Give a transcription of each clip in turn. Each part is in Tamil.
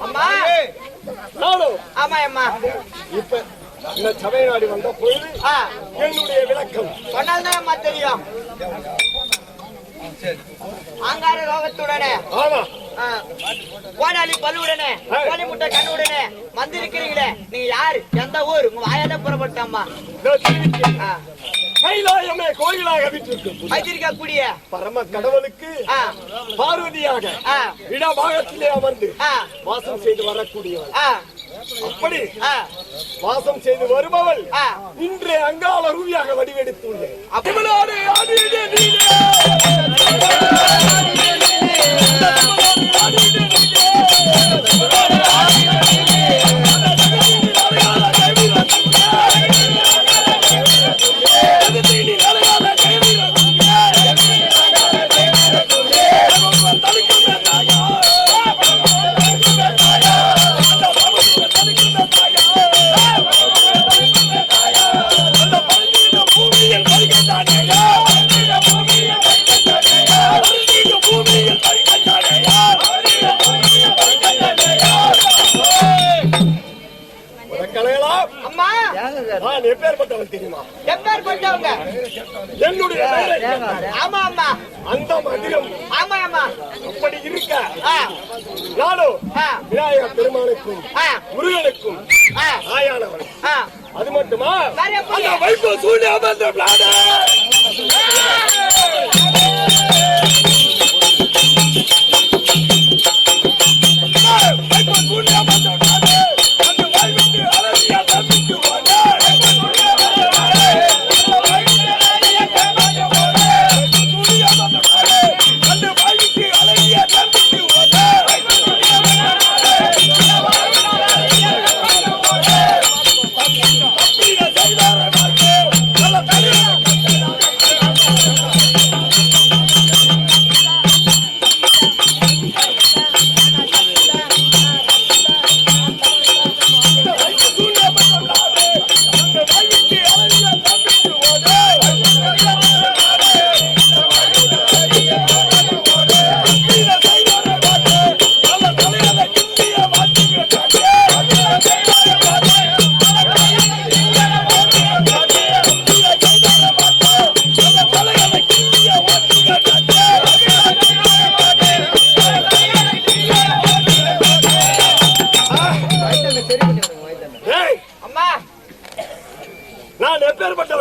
அம்மா நானும் ஆமா அம்மா இப்ப இந்த சபை நாடி வந்த பொழுது என்னுடைய விளக்கம் சொன்னால்தான் அம்மா தெரியும். ஆங்கார ரோகத்துடனே கோடாலி பல்லுடனே கோழி முட்டை கண்ணுடனே வந்திருக்கிறீங்களே, நீங்க யாரு, எந்த ஊர், உங்க வாயால புறப்பட்டாம்மா கைலாயமே கோயிலாக வைத்திருக்கக்கூடிய பரம கடவுளுக்கு பார்வதியாக இடபாகத்திலே அமர்ந்து வாசம் செய்து வரக்கூடியவள். அப்படி வாசம் செய்து வருபவள் இன்று அங்காள ரூபியாக வடிவெடுத்துள்ளேன். எப்பேற்பட்டவன் தெரியுமா? எப்பேற்பட்டவங்க? என்னுடைய ஆமா ஆமா அந்த மந்திரம். ஆமா ஆமா அப்படி இருக்க நானும் விநாயகர் பெருமானுக்கும் முருகனுக்கும் ஆயானவன். அது மட்டுமா அந்த வைப்பு சூழ்நிலை அமர்ந்த பிளான வைப்பு சூழ்நிலை அமர்ந்த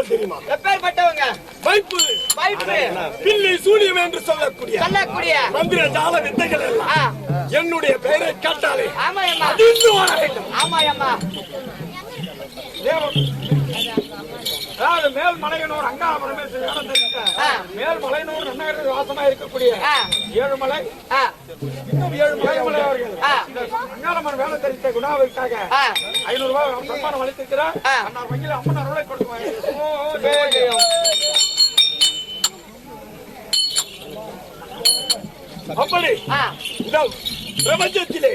தெரியுமா? எப்பேற்பட்டவங்க? வைப்பு பில்லி சூனியம் என்று சொல்லக்கூடிய மந்திர ஜால வித்தைகள் எல்லாம் என்னுடைய பெயரை கேட்டாலே அதாவது மேல் மலையனூர் அங்கா பரமேஸ்வரர் மேல் மலையனூர் நன்னகரில் வாசமா இருக்கக்கூடிய ஏழுமலை இன்னும் 7 மலை அவர்கள் அங்காளம்மன் வேலை தெரிவித்த குணாவிற்காக 500 ரூபாய் சன்மானம் அளித்திருக்கிறார். அண்ணார் வங்கியில் அம்மன் அருளை கொடுத்து அப்படி பிரபஞ்சத்திலே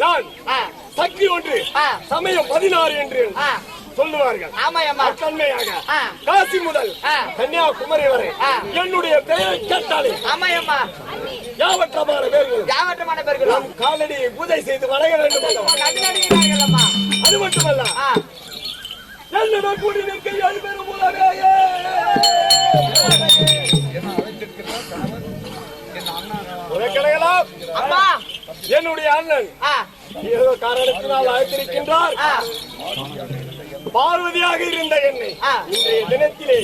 நான் சக்தி ஒன்று சமயம் 16 என்று சொல்லுவார்கள். தன்மையாக காசி முதல் கன்னியாகுமரி வரை என்னுடைய பெயரை கேட்டாலே யாவற்றமான பேர்கள் நம் காலடி பூஜை செய்து வணங்க வேண்டும். அது மட்டுமல்ல என்ன கூடி நிற்க 7 பேரும் உலகையே என்னுடைய அண்ணன் ஏதோ காரணத்தினால் அழைத்திருக்கின்றார். பார்வதியாக இருந்த என்னை இன்றைய தினத்திலே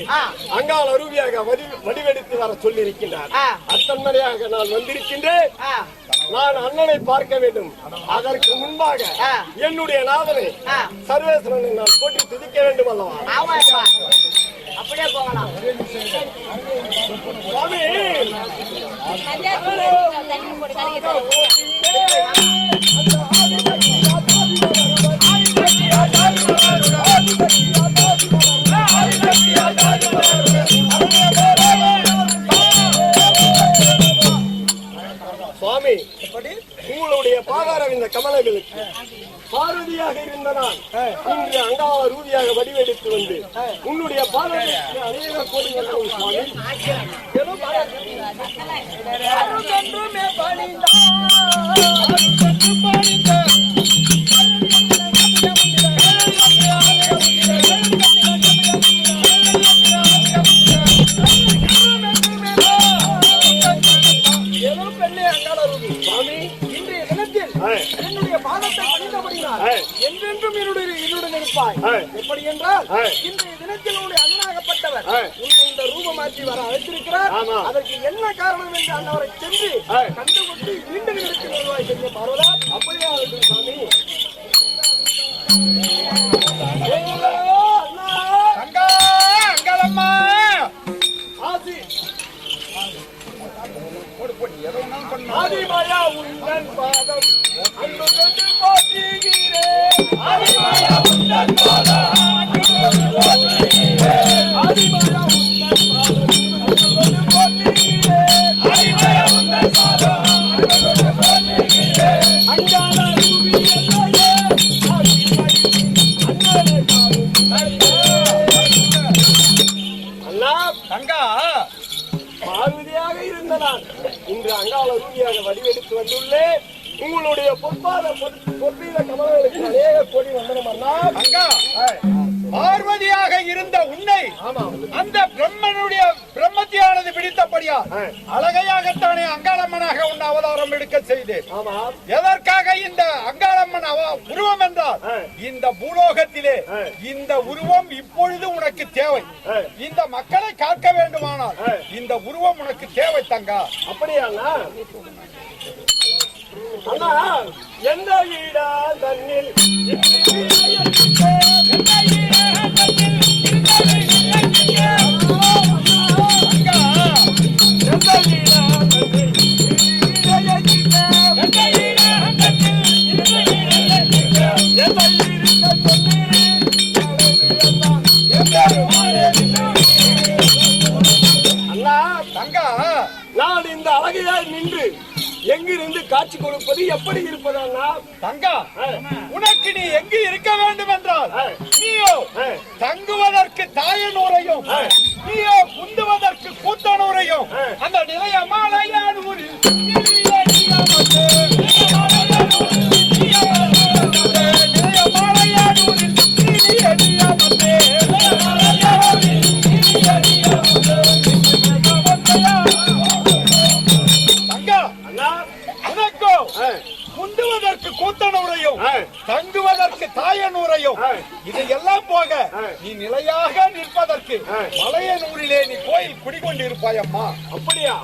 அங்காள ரூபியாக வடிவெடுத்து வர சொல்லி இருக்கின்றார். அத்தன்மையாக நான் வந்திருக்கின்றேன். நான் அண்ணனை பார்க்க வேண்டும். அதற்கு முன்பாக என்னுடைய நாதனை சர்வேஸ்வரனை நான் போட்டி துதிக்க வேண்டும் அல்லவா? அப்படியே போகலாம். சுவாமி, உங்களுடைய பாதாரம் இந்த கமலங்களுக்கு பார்வதியாக இருந்த நான் இன்று அங்காள ரூபியாக வடிவெடுத்து வந்து உன்னுடைய பாதத்திற்கு அநேக கோடி வந்தோம் சுவாமி. பெண்ணே அங்காளருவி சுவாமி இன்றைய தினத்தில் என்னுடைய பாதத்தை பணிந்தபடினால் என்றென்றும் என்னுடன் இருப்பாய். எப்படி என்றால் இன்றைய தினத்தில் உன்னுடைய அண்ணனாகப்பட்டவர் உன்னை இந்த ரூபமாற்றி வர அழைத்திருக்கிறார். அதற்கு என்ன காரணம் என்று அன்னவரை சென்று கண்டுபிடித்து மீண்டும் எடுத்து வருவாய் சென்று பார்வதா. அப்படியே ஆகட்டும் சுவாமி. அங்கா அங்காளம்மா ஆசி ஆதிமாயா உந்தன் பாதம் அன்பு கொண்டு போற்றுகிறேன். ஆதிமாயா உந்தன் பாதம் அன்பு கொண்டு போற்றுகிறேன். ஆதிமாயா உந்தன் பாதம் அன்பு கொண்டு போற்றுகிறேன். ஆதிமாயா உந்தன் பாதம் அன்பு கொண்டு போற்றுகிறேன். அங்காள ரூபி அல்லையே அண்ணனை அண்ணா தங்கா பார்வதியாக இருந்த நான் இன்று அங்காள ரூபியாக வடிவெடுத்து வந்துள்ளேன். உங்களுடைய பொற்பீத கமலங்களுக்கு அநேக கோடி வந்தனம் அண்ணா. அங்கா பார்வதியாக இருந்த உன்னை அந்த பிரம்மத்தியானது பிடித்தபடியா அழகையாகத்தானே அங்காளம்மனாக உன் அவதாரம் எடுக்க செய்தேன். எதற்காக இந்த அங்காளம்மன் உருவம் என்றால் இந்த பூலோகத்திலே இந்த உருவம் இப்பொழுது உனக்கு தேவை. இந்த மக்களை காக்க வேண்டுமானால் இந்த உருவம் உனக்கு தேவை தங்கா. அப்படியா அண்ணா? எந்த ஈடா தன்னில் அண்ணா தங்கா நான் இந்த அழகையாய் நின்று எங்கிருந்து காட்சி கொடுப்பது எப்படி இருப்பதா தங்கா? உனக்கு நீ எங்கு இருக்க வேண்டும் என்றால் நீயோ தங்குவதற்கு தாயனூரையும் நீயோ குந்துவதற்கு கூத்தனூரையும் அந்த நிலைய மாலையானூரில் குந்துவதற்கு கூத்தனூரையும் தங்குவதற்கு தாயனூரையும் இதையெல்லாம் போக நீ நிலையாக நிற்பதற்கு மலையனூரிலே நீ கோயில் குடிக்கொண்டிருப்பாயம்மா. அப்படியா?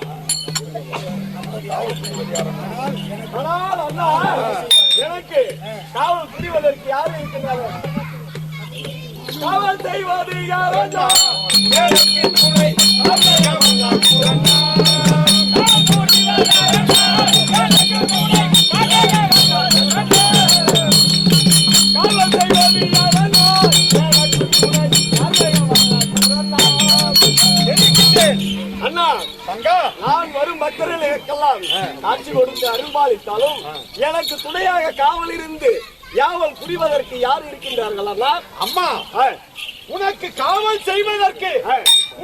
ஆனால் அண்ணா எனக்கு காவல் புரிவதற்கு யாரும் இருக்கிறார்கள்? காவல் செய்வது யாரோ அண்ணா தங்கா நான் வரும் பக்தர்களுக்கெல்லாம் காட்சி கொடுத்து அருள்பாலித்தாலும் எனக்கு துணையாக காவல் இருந்து யாவல் புரிவதற்கு யார் இருக்கின்றார்கள் அண்ணா? அம்மா உனக்கு காவல் செய்வதற்கு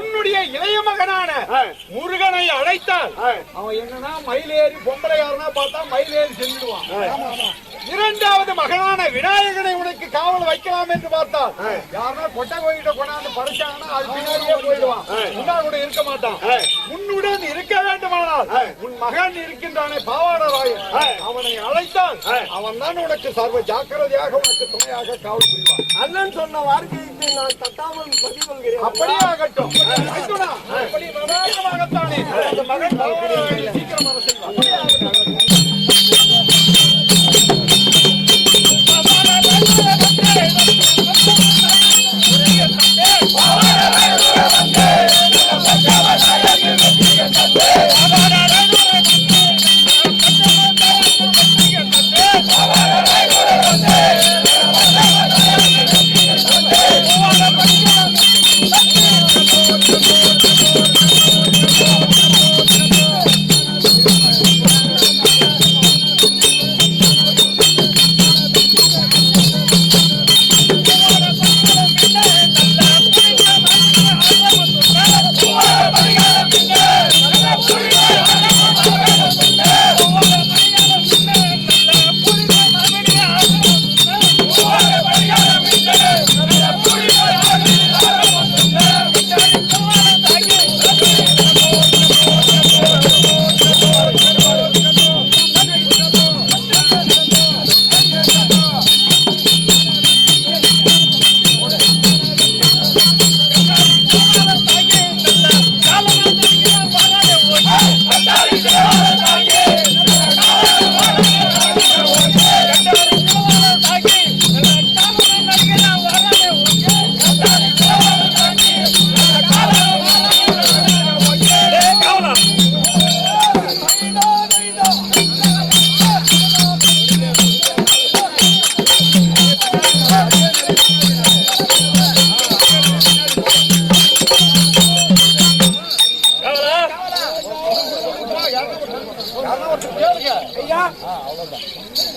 உன்னுடைய இளைய மகனான முருகனை அழைத்தால் அவன் என்னன்னா மயிலேறி பொம்பளை யாருன்னா பார்த்தா மயிலேறி செஞ்சிடுவான். இரண்டாவது மகனான விநாயகனை உனக்கு காவல் வைக்கலாம் என்று பார்த்தால் யாருன்னா கொட்டை கோயிட்ட கொண்டாந்து பறிச்சாங்கன்னா அது பின்னாடியே போயிடுவான். உன்னா கூட இருக்க மாட்டான். உன்னுடன் இருக்க வேண்டுமானால் உன் மகன் இருக்கின்றானே பாவாடராயன் அவனை அழைத்தால் அவன் தான் உனக்கு சர்வ ஜாக்கிரதையாக உனக்கு துணையாக காவல் புரிவான். அண்ணன் சொன்ன வார்த்தைக்கு நான் தட்டாமல் பதில் கொள்கிறேன். அப்படியே ஆகட்டும். அப்படி பிரதானமாகத்தானே அந்த மகன் பாவாடராயனை சீக்கிரமாக செய்வான். ஐயா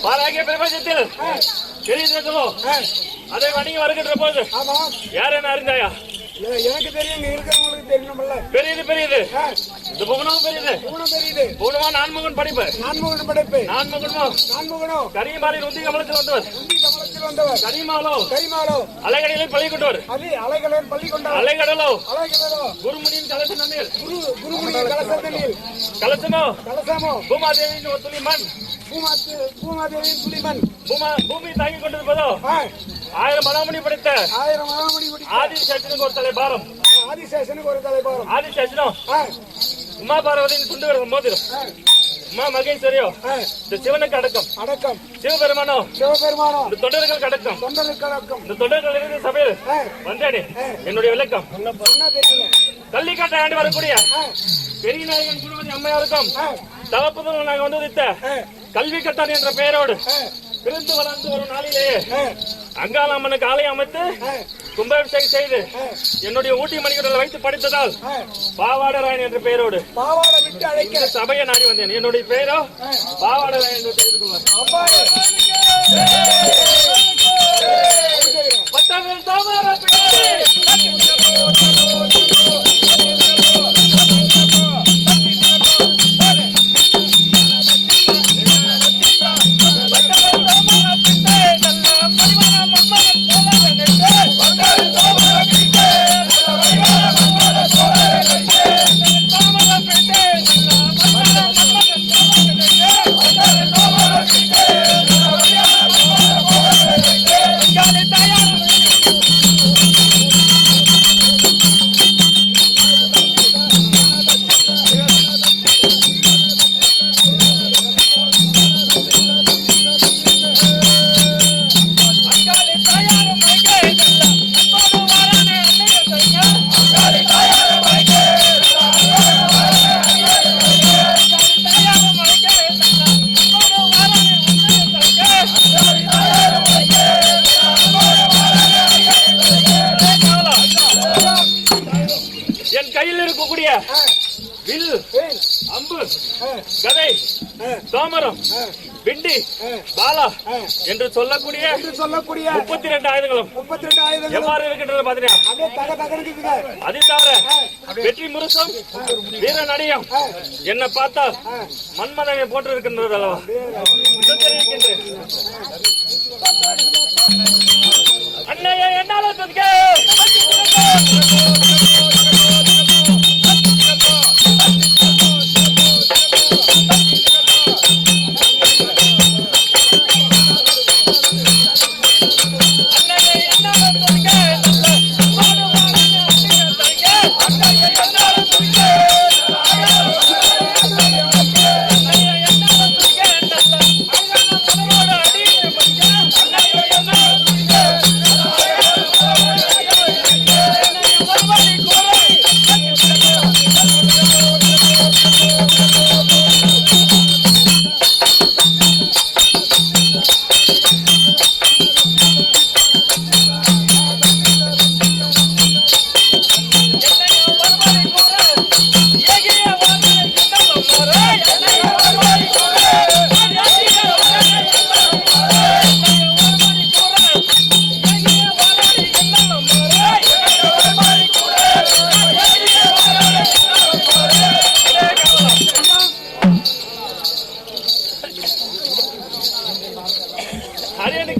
பாராகிய பிரபஞ்சத்தில் தெரியுதோ அதை வணங்கி வருகின்ற போது ஆமா யார் என்ன அறிந்தாயா? எனக்கு தெரியும், இங்க இருக்கிறவங்களுக்கு தெரியணும்ல. பெரியது பெரியது இந்த புவனம் பெரியது. புவனம் பெரியது. புவனமா நான்முகன் படைப்பு. நான்முகன் படைப்பு. நான்முகனோ கரிமாலில் உந்தி கமலத்தில் வந்தவர். உந்தி கமலத்தில் வந்தவர். கரிமாலோ அலைகளில் பள்ளி கொண்டவர். அலைகளில் பள்ளி கொண்டவர். அலைகடலோ அலைகடலோ குருமுனியின் கலச நன்னில். குருமுனியின் கலச நன்னில். கலசமோ பூமாதேவியின் ஒரு துளி மண். பூமாதேவியின் துளி மண். பூமி தாங்கிக் கொண்டிருப்பதோ 1000 மணாமணி படைத்த ஆதிசேஷனுக்கு ஒரு தலைபாரம். ஆதிசேஷனோ உமா பார்வதியின் துண்டு கிடக்கும் மோதிரம். உமா மகேஸ்வரியோ இந்த சிவனுக்கு அடக்கம். சிவபெருமானோ இந்த தொண்டர்களுக்கு அடக்கம். இந்த தொண்டர்கள் இருந்து சபையில் வந்தேனே என்னுடைய விளக்கம். கள்ளிக்காட்டை ஆண்டு வரக்கூடிய பெரிய நாயகன் குருமதி அம்மையாருக்கும் தவப்புதல் நாங்கள் வந்து உதித்த கல்வி கட்டான் என்ற பெயரோடு பிறந்து வளர்ந்து ஒரு நாளிலேயே அங்காள அம்மனுக்கு ஆலயம் அமைத்து கும்பாபிஷேகம் செய்து என்னுடைய ஊட்டி மணிக்கடலை வைத்து படித்ததால் பாவாடராயன் என்ற பெயரோடு இந்த சபையை நாடி வந்தேன். என்னுடைய பெயரோ பாவாடராயன் என்று தெரிந்து கொள்வார். என் கையில் இருக்கக்கூடிய வில், அம்பு, கதை, தாமரம், பிண்டி, பாலா என்று சொல்லக்கூடிய 32 ஆயுதங்களும் எவ்வாறு இருக்கின்றது பாத்தீங்கன்னா, அது தவிர வெற்றி முரசம், வீர நடிகம் என்ன பார்த்தால் மன்மதனை போட்டு இருக்கின்றது அல்லவா? அண்ணைய என்னால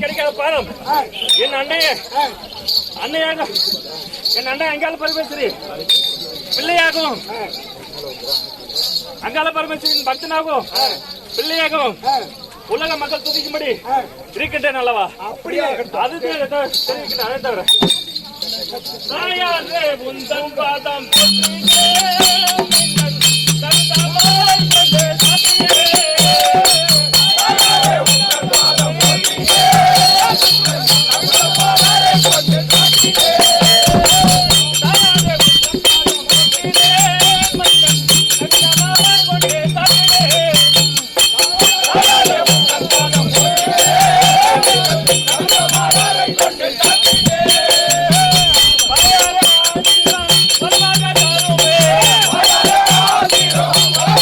கிடைக்காத பாரம் என் அண்ணையாக என் அண்ணன் அங்காள பரமேஸ்வரி பிள்ளையாகவும் அங்காள பரமேஸ்வரியின் பக்தனாகவும் பிள்ளையாகவும் உலக மக்கள் துதிக்கும்படி இருக்கின்றேன் அல்லவா? அது தெரிவிக்கின்றேன். அதை தவிர உந்தம் பாதம் Thank you.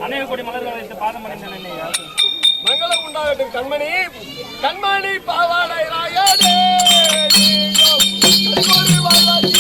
அநேக கோடி மலர்கள் வைத்து பாதம் அடைந்தேன் என்னையா. மங்களம் உண்டாகட்டும் கண்மணி. கண்மணி பாவாடை ராயடே கண்மணி பாவாடை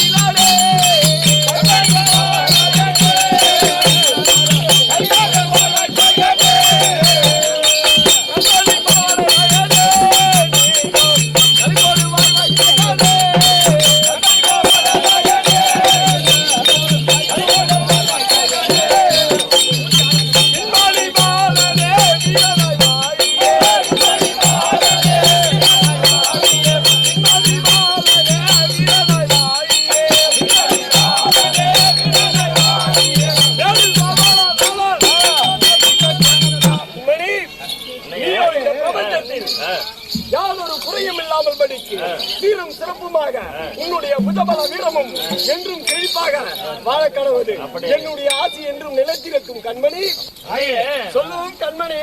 யாதொரு குறையும் இல்லாமல் படிக்கு சீரும் சிறப்புமாக உன்னுடைய புஜபல வீரமும் என்றும் செழிப்பாக வாழ கடவுது என்னுடைய ஆசி என்றும் நிலைத்திருக்கும் கண்மணி. சொல்லுவோம் கண்மணி.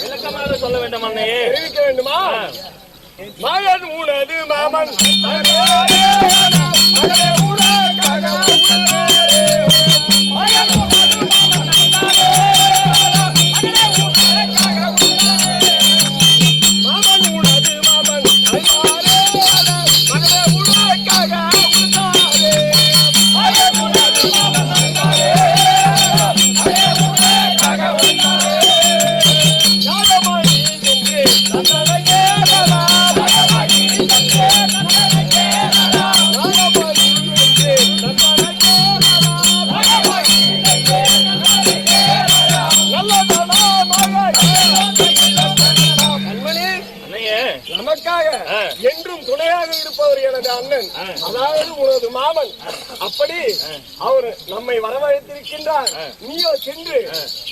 விளக்கமாக சொல்ல வேண்டும் அண்ணையே. தெரிவிக்க வேண்டுமா? மகன் உனது மாமன் என்றும் துணையாக இருப்பவர் எனது அண்ணன், அதாவது உனது மாமன். அப்படி அவர் நம்மை வரவழைத்திருக்கின்றார். நீயோ சென்று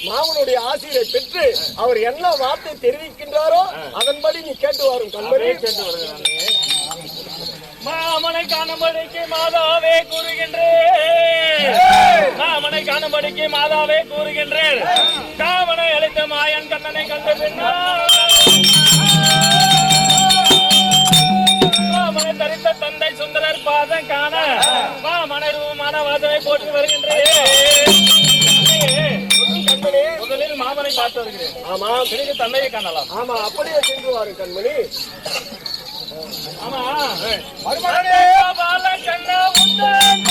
மாமனுடைய ஆசையை பெற்று அவர் என்ன வார்த்தை தெரிவிக்கின்றாரோ அதன்படி நீ கேட்டு வரும் கண்மணி. மாமனை காணும்படிக்கு மாதாவே கூறுகின்றேன். மாமனை காணும்படிக்கு மாதாவே கூறுகின்றேன். காவனை அளித்த மாயன் கண்ணனை கண்டு பின்னால் மாமனை தரித்த தந்தை சுந்தரர் பாதம் காண மாமனை ரூபமான வாதனை போட்டு வருகின்றேன். முதலில் மாமனை பார்த்து வருகிறேன். ஆமா, பிறகு தந்தையை காணலாம். ஆமா, அப்படியே சென்று வாரும் கண்மணி. ஆமா, பால கண்ணா உந்தன்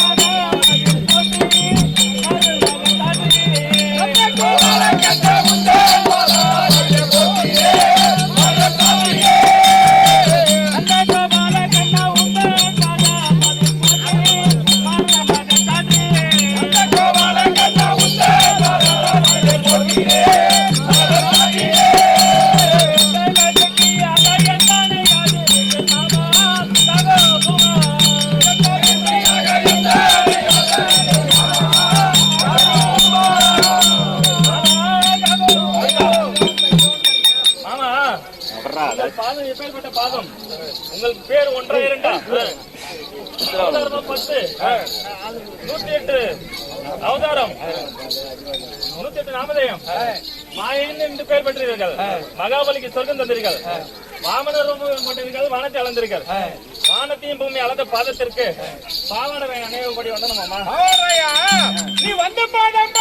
பாதம் எப்பேற்பட்ட பாதம்? உங்களுக்கு பேர் ஒன்றா இரண்டா? 10 108 அவதாரம், 108 நாமதேயம், மாயின் என்று பெயர் பெற்றீர்கள். மகாபலிக்கு சொர்க்கம் தந்தீர்கள். வாமனர் பட்டீர்கள். வானத்தை அளந்தீர்கள். வானத்தையும் பூமி அளந்த பாதத்திற்கு பாவாடை அநேகப்படி வந்தனமாமா. நீ வந்த பாதம்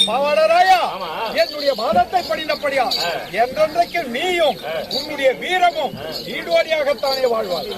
பாவாடை என்னுடைய பாதத்தை படிந்தபடியா என்றென்றைக்கு நீயும் உன்னுடைய வீரமும் ஈடோடியாகத்தானே வாழ்வார்.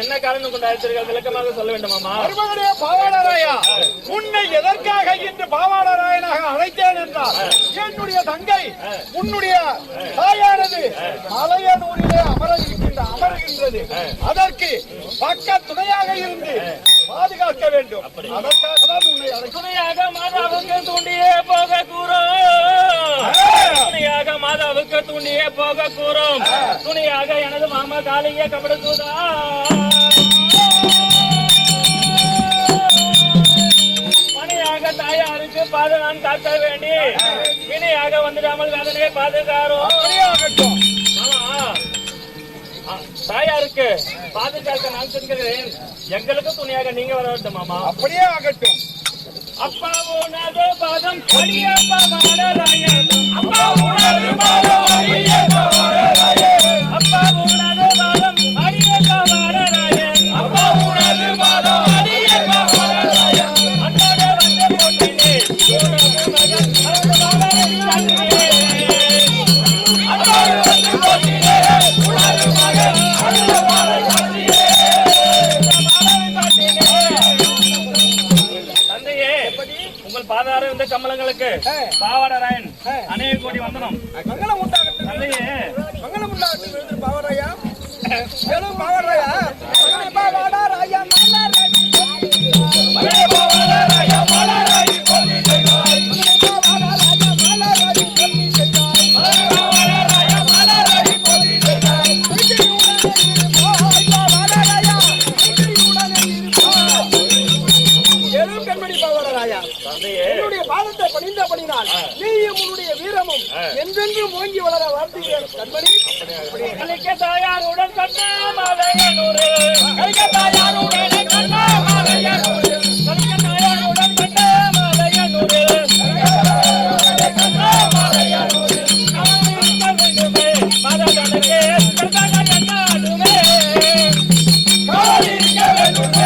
என்ன காரணம் கொண்டு அழைத்தீர்கள் விளக்கமாக சொல்ல வேண்டுமாமா? மருமகனே பாவாளராயா, உன்னை எதற்காக இன்று பாவாளராயனாக அழைத்தேன் என்றால் என்னுடைய தங்கை உன்னுடைய தாயானது மலையனூரிலே அமர்கின்றது. அதற்கு பக்க துணையாக இருந்து பாதுகாக்க வேண்டும். அதற்காக தான் உன்னை துணையாக மாதாவுக்கு தூண்டியே போக கூறும். துணையாக மாதாவுக்கு தூண்டியே போக கூறும். துணையாக எனது மாமா காலையே கபடுதூதா. மணியாக தாயாருக்கு பாத நான் காக்க வேண்டி வினையாக வந்துடாமல் வேதனையை பாதுகாரும். தாயாருக்கு பாதுகாக்க நான் செல்கிறேன். எங்களுக்கு துணையாக நீங்க வர வேண்டும் மாமா. அப்படியே ஆகட்டும். அப்பா உனது பாதம் அடியப்பா வாடராயன். அப்பா உனது பாதம் அடியப்பா வாடராயன். அப்பா உனது பாதம் அடியப்பா வாடராயன். அப்பா உனது பாதம் அடியப்பா வாடராயன். அன்னோட வந்த போட்டினே உனது மகன் அவன் வாடரை தந்தையே. அன்னோட வந்த போட்டினே உனது மகன் அவன் வாடரை தந்தையே. உங்கள் பாதார இந்த கமலங்களுக்கு பாவாடராயன் அநேக கோடி வந்தனம். மங்களம் உண்டாகட்டும். தந்தையே மங்களம் உண்டாகட்டும். பாவாடராயா, பாவாடராயா, பாவாடராயா, என்னுடைய பாதத்தை பணிந்தபடினால் நீயும் உன்னுடைய வீரமும் என்றென்றும் ஓங்கி வளர வாழ்த்துகிறேன் கண்மணி. தாயாருடன் கண்ணா மாலையனூரே. தாயாருடன் கண்ணா மாலையனூரே. தாயாருடன் கண்ணா மாலையனூரே. கண்ணா மாலையனூரே. வேண்டுமே மதகனே கண்ணாடுமே. காலிக்க வேண்டுமே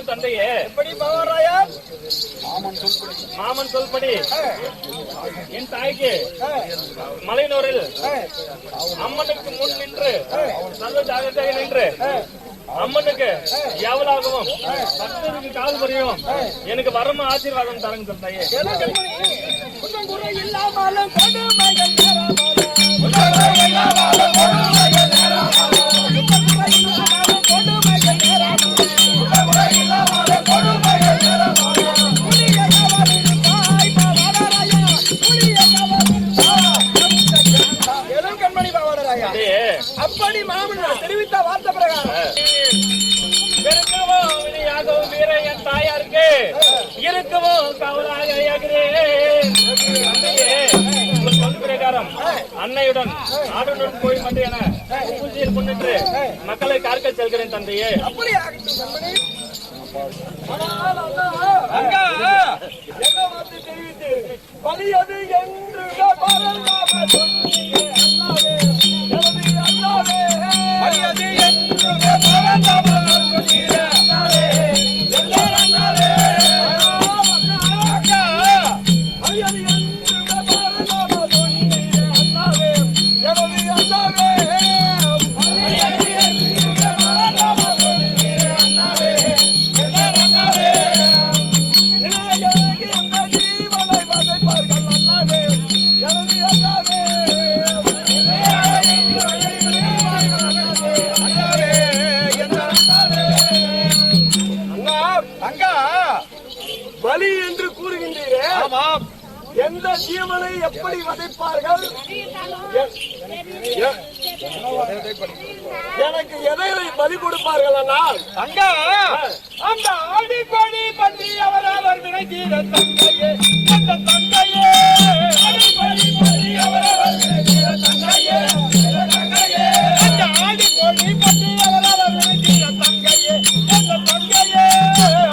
தந்தையே. எப்படி பாவாடராயா? மாமன் சொல்படி என் தாய்க்கு மலையனூரில் அம்மனுக்கு முன் நின்று நல்ல ஜாகத்தாக நின்று அம்மனுக்கு எவ்வளவாகவும் பக்தருக்கு கால் புரியும் எனக்கு வரம ஆசீர்வாதம் தரங்க தந்தையே. அப்படி மாமன் தெரிவித்த வார்த்தை பிரகாரம் வீர என் தாயாருக்கு இருக்கவும் காவலாக சொல் பிரகாரம் அன்னையுடன் ஆடுடன் போய் மட்டும் என பூஜையில் முன்னிட்டு மக்களை கார்க்க செல்கிறேன் தந்தையே. அப்படி ஆகட்டும் கண்மணி. தெரிவித்து பலியது என்று ஜீவனை வதைப்பார்கள் அண்ணாவே. எந்த ஜீவனை எப்படி வதைப்பார்கள், எனக்கு எதை பலி கொடுப்பார்கள் ஆனால் அங்க அந்த ஆடி பாடி பற்றி அவர் வினை தீர தங்கையே அந்த தங்கையே ஆடி பாடி பற்றி அவர் வினை தீர தங்கையே தங்கையே அந்த ஆடி பாடி பற்றி அவர் வினை தீர தங்கையே அந்த தங்கையே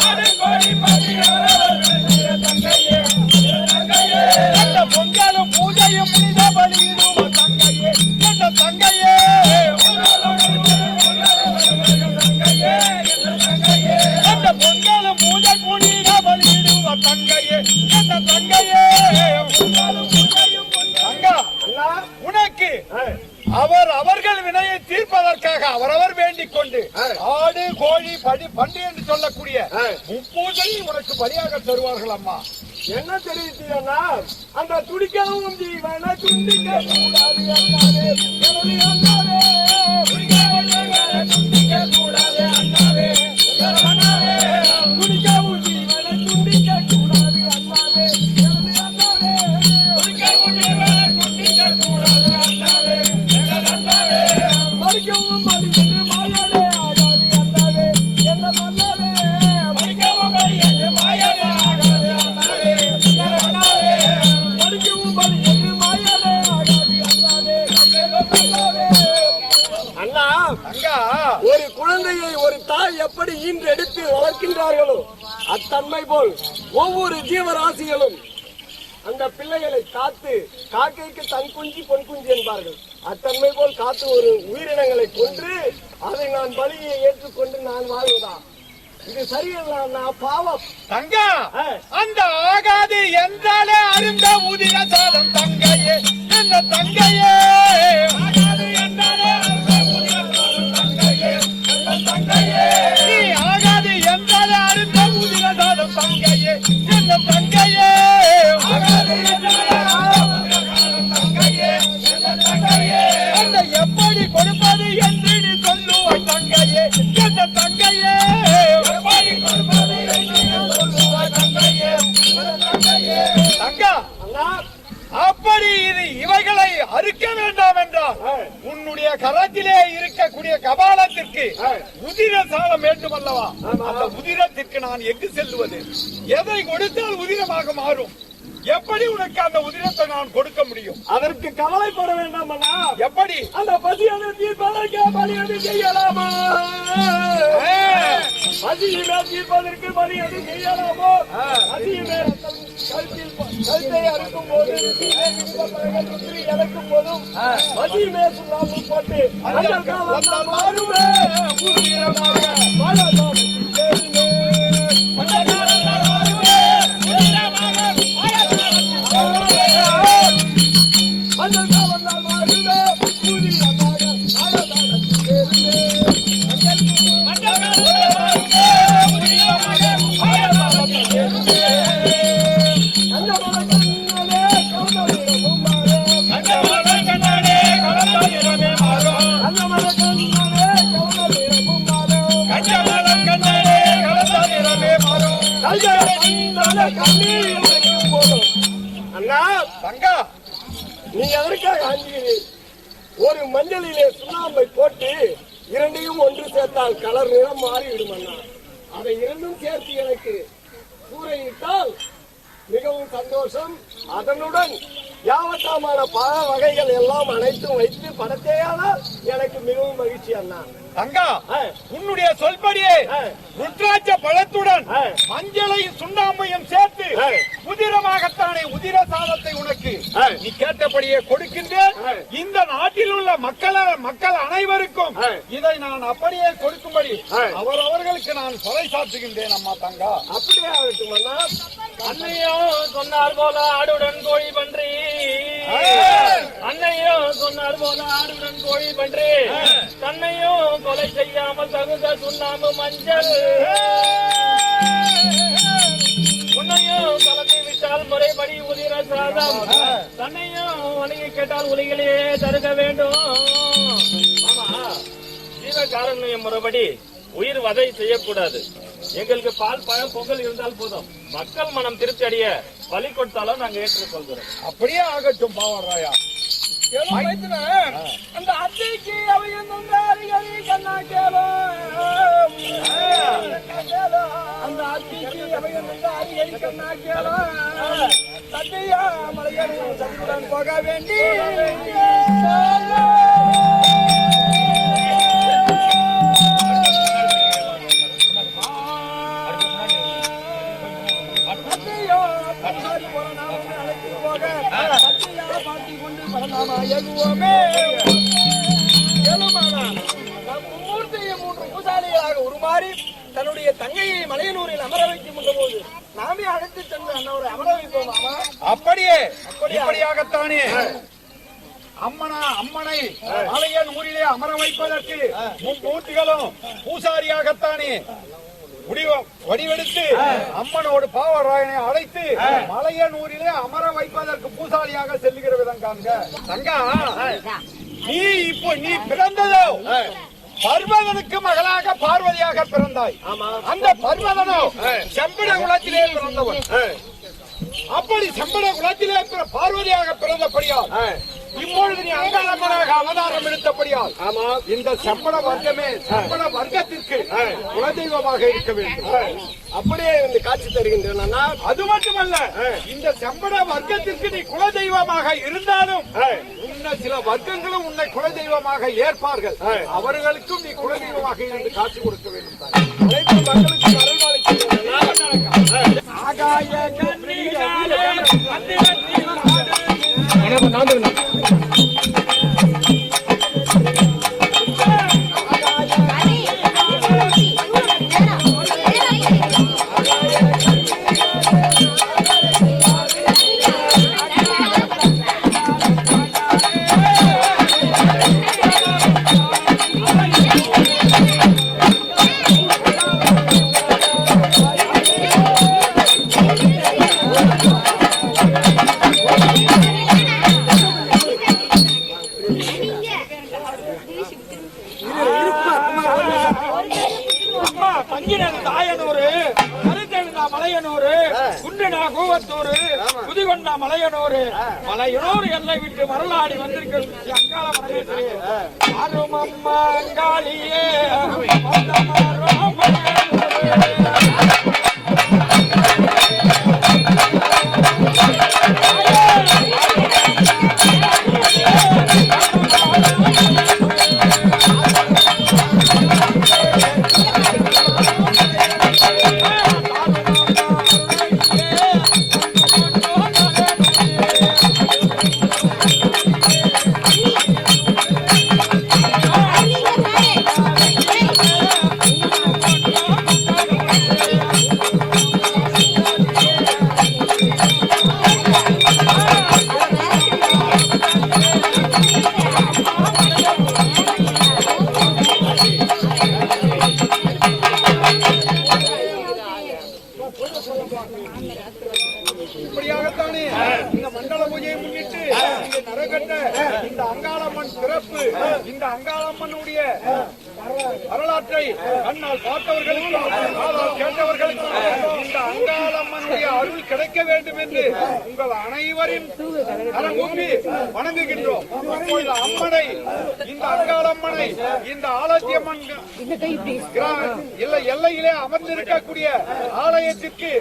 ஆடி பாடி பற்றி அவர் வினை தீர தங்கையே தங்கையே அந்த பொங்கலும் பூஜையும் புனித பலியிடும் தங்கையே அந்த தங்கையே அந்த பொங்கலும் பூஜை புனித பலியிடும் தங்கையே அந்த தங்கையே தங்கா உனக்கு அவர்கள் வினையை தீர்ப்பதற்காக அவரவர் வேண்டிக் கொண்டு ஆடு கோழி பண்டி என்று சொல்லக்கூடிய முப்பூஜை உனக்கு பலியாக தருவார்கள் அம்மா. என்ன தெரிவித்தீங்கன்னா அந்த துடிக்கவும் ஜீவனை துண்டிக்க கூடாது அண்ணாவே, எனது அண்ணாவே, துண்டிக்க கூடாது அண்ணாவே, அண்ணாவே, துடிக்கவும் ஜீவனை துண்டிக்க கூடாது அண்ணாவே, எனது அண்ணாவே, துடிக்கவும் ஜீவனை துண்டிக்க கூடாது அண்ணாவே, அண்ணாவே, மறிக்கவும் மறியது மாயாலே ஆகாது அண்ணாவே, என்ன அண்ணாவே, மறிக்கவும் மறியது மாயாலே ஆகாது அண்ணாவே, அண்ணாவே, மறிக்கவும் மறியது மாயாலே ஆகாது அண்ணாவே, அண்ணாவே. அண்ணா, அங்கா ஒரு குழந்தையை ஒரு தாய் எப்படி ஈன்றெடுத்து வளர்க்கின்றார்களோ அத்தன்மை போல் ஒவ்வொரு ஜீவராசிகளும் அந்த பிள்ளைகளை காத்து, காக்கைக்கு தன் குஞ்சு பொன் குஞ்சு என்பார்கள், அத்தன்மை போல் காத்து ஒரு உயிரினங்களை கொன்று அதை நான் பலியை ஏற்றுக்கொண்டு நான் வாழ்வதா? இது சரியல்ல பாவம். தங்கா அந்த ஆகாது என்றாலே அருந்த உதிர சாதம் தங்கையே என்ன தங்கையே ஆகாது என்றாலே அருந்த உதிர சாதம் தங்கையே என்ன தங்கையே நீ ஆகாது என்றாலே அருந்த உதிர சாதம் தங்கையே என்ன தங்கையே ஆகாது என்றாலே அருந்த உதிர சாதம் தங்கையே என்ன தங்கையே அந்த எப்படி கொடுப்பது என்று நீ சொல்லுவாய் தங்கையே என்ன தங்கையே எப்படி கொடுப்பது என்று நீ சொல்லுவாய் தங்கையே தங்கையே தங்கா அப்படி இது இவைகளை அறுக்க வேண்டாம் என்றால் உன்னுடைய கரத்திலே இருக்கக்கூடிய கபாலத்திற்கு உதிர சாலம் வேண்டும் அல்லவா? அந்த உதிரத்திற்கு நான் எங்கு செல்லுவது? எதை கொடுத்தால் உதிரமாக மாறும்? எப்படி உனக்கு அந்த உதிரத்தை நான் கொடுக்க முடியும்? அதற்கு கவலைப்பட வேண்டாம் அண்ணா. எப்படி அந்த பசியான தீர்ப்பதற்கு பலியது செய்யலாமா? பசியிலே தீர்ப்பதற்கு பலியது செய்யலாமோ? பசியிலே கழுத்தை அறுக்கும் போது இறக்கும் போதும் பசியிலே சுண்ணாம்பு போட்டு அந்த காலம் மாறுமே உதிரமாக வாழலாம். அண்ணா தங்கா நீ எதற்காக அஞ்சுகிறீர்? ஒரு மஞ்சளிலே சுண்ணாம்பை போட்டு இரண்டையும் ஒன்று சேர்த்தால் கலர் நிறம் மாறிவிடும் அண்ணா. அதை இரண்டும் சேர்த்து எனக்கு கூரையிட்டால் மிகவும் சந்தோஷம். அதனுடன் யாவட்டமான பழ வகைகள் எல்லாம் அனைத்தும் வைத்து படத்தேயானால் எனக்கு மிகவும் மகிழ்ச்சி அண்ணா. தங்கா உன்னுடைய சொல்படியே ருத்ராட்ச பழத்துடன் மஞ்சளையும் சுண்ணாம்பையும் சேர்த்து உதிரமாகத்தானே உதிர சாதத்தை உனக்கு நீ கேட்டபடியே கொடுக்கின்றேன். இந்த நாட்டில் உள்ள மக்கள் அனைவருக்கும் இதை நான் அப்படியே கொடுக்கும்படி அவர்களுக்கு நான் கொலை சாற்றுகின்றேன் அம்மா. தங்கா அப்படியே ஆகட்டும் அண்ணா. அன்னையோ சொன்னார் போல ஆடுடன் கோழி பன்றி, அன்னையோ சொன்னார் போல ஆடுடன் கோழி பன்றி, தன்னையோ கொலை செய்யாமல் தகுந்த சுண்ணாம்பு மஞ்சள், உன்னையோ கலந்து விட்டால் முறைப்படி உதிர சாதம், தன்னையோ வணங்கி கேட்டால் உலகிலே தருக வேண்டும். ஜீவகாரண்யம் முறைப்படி உயிர் வதை செய்யக்கூடாது. எங்களுக்கு பால் பழம் பொங்கல் இருந்தால் போதும். மக்கள் மனம் திருப்தி அடைய பலி கொடுத்தாலும் நாங்க ஏற்றுக்கொள்கிறோம். அப்படியே ஆகட்டும் பாவராயா. அந்த அத்தைக்கு அவையும் கண்ணா கேளும். அந்த அத்தைக்கு அவையும் கண்ணா கேளும். சத்தியா மலையனும் சதியுடன் போக வேண்டி உருமாறி தன்னுடைய தங்கையை மலையனூரில் அமர வைக்கும் போது நாமே அழைத்து சென்று அண்ணாவை அமர வைப்போம். அப்படியே அப்படியாகத்தானே அம்மனை மலையனூரிலே அமர வைப்பதற்கு மும்மூர்த்திகளும் பூசாரியாகத்தானே வடிவெடுத்து அம்மனோடு பாவராயனை அழைத்து மலையனூரிலே அமர வைப்பதற்கு பூசாரியாக செல்லுகிற விதம் காண்க. தங்கா, நீ பிறந்ததோ பர்வதனுக்கு மகளாக பார்வதியாக பிறந்தாய். அந்த பர்வதனோ செம்பட குலத்திலே பிறந்தவன். அப்படி செம்பட குலத்திலே பார்வதியாக பிறந்தபடியால் இப்பொழுது நீ அங்காளம்மனாக அவதாரம் எடுத்தபடியால் இந்த செம்பட வர்க்கமே செம்பட வர்க்கத்திற்கு குலதெய்வமாக இருக்க வேண்டும். அப்படியே வந்து காட்சி தருகின்றன. அது மட்டுமல்ல, இந்த செம்பட வர்க்கத்திற்கு நீ குலதெய்வமாக இருந்தாலும் உன்னை சில வர்க்கங்களும் உன்னை குலதெய்வமாக ஏற்பார்கள். அவர்களுக்கும் நீ குலதெய்வமாக இருந்து காட்சி கொடுக்க வேண்டும். அனைத்து மக்களுக்கும் அருள்வாளிக்கின்றன. மலையனூர் எல்லை விட்டு வரலாடி வந்திருக்கிறது அங்காள பரமேஸ்வரி. அருமம்மா அங்காளியே இப்படியாகத்தானே இந்த மண்டல பூஜையை முன்னிட்டு நரகட்ட இந்த அங்காளம்மன் பிறப்பு, இந்த அங்காளம்மனுடைய வரலாற்றை கண்ணால் பார்த்தவர்களுக்கும் காதால் கேட்டவர்களுக்கும் இந்த அங்காளம்மனுடைய அருள் கிடைக்க வேண்டும் என்று உங்கள் அனைவரின் கரம் கூப்பி வணங்குகின்றோம். இப்பொழுது அம்மனை, இந்த அங்காளம்மனை, இந்த ஆலத்தியம்மன் எல்லையிலே அமர்ந்திருக்கக்கூடிய ஆலயத்திற்கு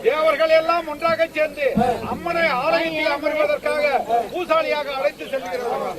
தேவர்கள் எல்லாம் ஒன்றாக சேர்ந்து அம்மனை ஆலயத்தில் அமர்வதற்காக பூசாரியாக அழைத்து செல்கிறார்கள்.